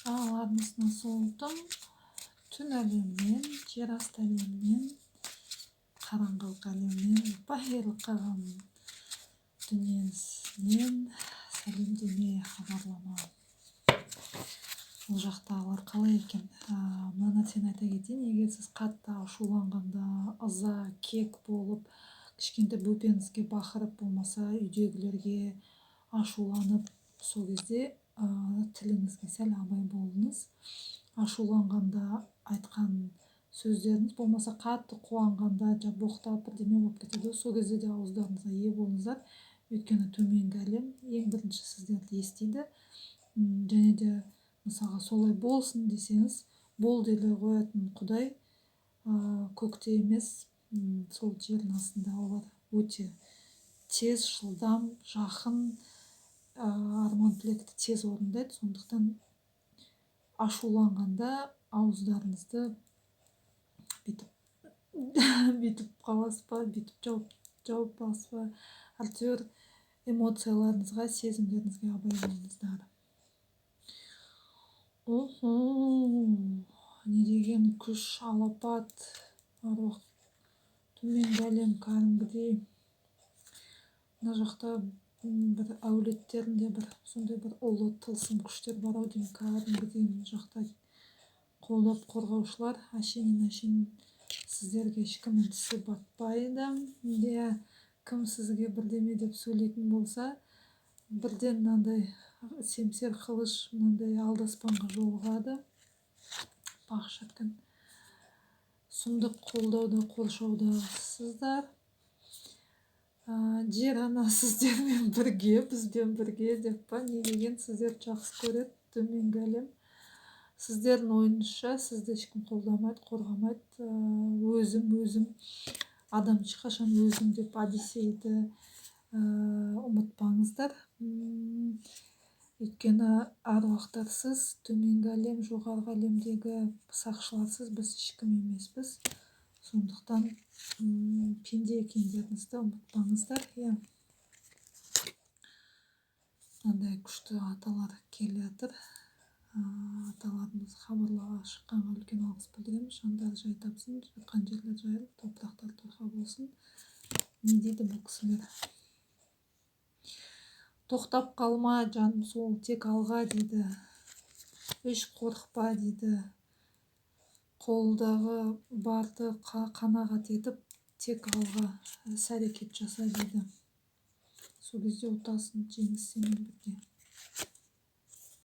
Ağlarınızdan soğudum. Tün әлемнен, жер асты әлемінен, қараңғылық әлемінен, бақилық қалған дүниеңізден сәлемдеме хабарлама. Ол жақтағылар қалай екен? Мына нәрсені айта кетейін, егер сіз қатты ашуланғанда, ыза, кек болып, кішкентай бөпеңізге бақырып, болмаса үйдегілерге ашуланып, сол кезде тіліңізге сәл абай болыңыз. Ашуланғанда айтқан сөздеріңіз, болмаса қатты қуанғанда, боқтап бірдеме болып кетеді, сол кезде де ауыздарыңызға ие болыңыздар. Өйткені төменгі әлем ең бірінші сіздерді естиді. Және де мысалға солай болсын десеңіз, бол деле қоятын Құдай көкте емес, сол жердің астында. Олар өте тез, жылдам, жақын, арман тілекті тез орындайды. Сондықтан ашуланғанда ауыздарыңызды бүйтіп қаласыз ба, бүйтіп жауып аласыз ба, әйтеуір эмоцияларыңызға, сезімдеріңізге абай болыңыздар. Не деген күш, алапат, аруақ, төменгі әлем кәдімгідей. Мына жақта бір әулеттерінде бір сондай бір ұлы тылсым күштер бар ау деймін, кәдімгідей мына жақта қолдап қорғаушылар. Әшейін сіздерге ешкім тісі батпайды. Кім сізге бірдеме деп сөйлейтін болса, бірден мынандай семсер қылыш, мынандай алдаспанға жолығады. Бақ шіркін, сұмдық қолдауда, қоршауда сіздар. Жер ана сіздермен бірге, бізбен бірге деп па, не деген сіздерді жақсы көреді төменгі әлем. Сіздердің ойыңызша сізді ешкім қолдамайды, қорғамайды. Өзім, адам ешқашан өзім деп Одиссейді ұмытпаңыздар. Өйткені аруақтарсыз, төменгі әлем, жоғарғы әлемдегі сақшыларсыз біз ешкім емеспіз. Сондықтан пенде екендеріңізді ұмытпаңыздар. Мынандай күшті аталар келе жатыр. Аталарымыз хабарлауға шыққанға үлкен алғыс білдіреміз. Жандары жай тапсын, жатқан жерлер жайлы, топырақтар торқа болсын. Не дейді бұл кісілер? Тоқтап қалма, жаным сол, тек алға дейді. Еш қорықпа дейді. Қолдағы барды қанағат етіп, тек алға іс-әрекет жаса дейді. Сол кезде ұтасың, жеңіс сенімен бірге.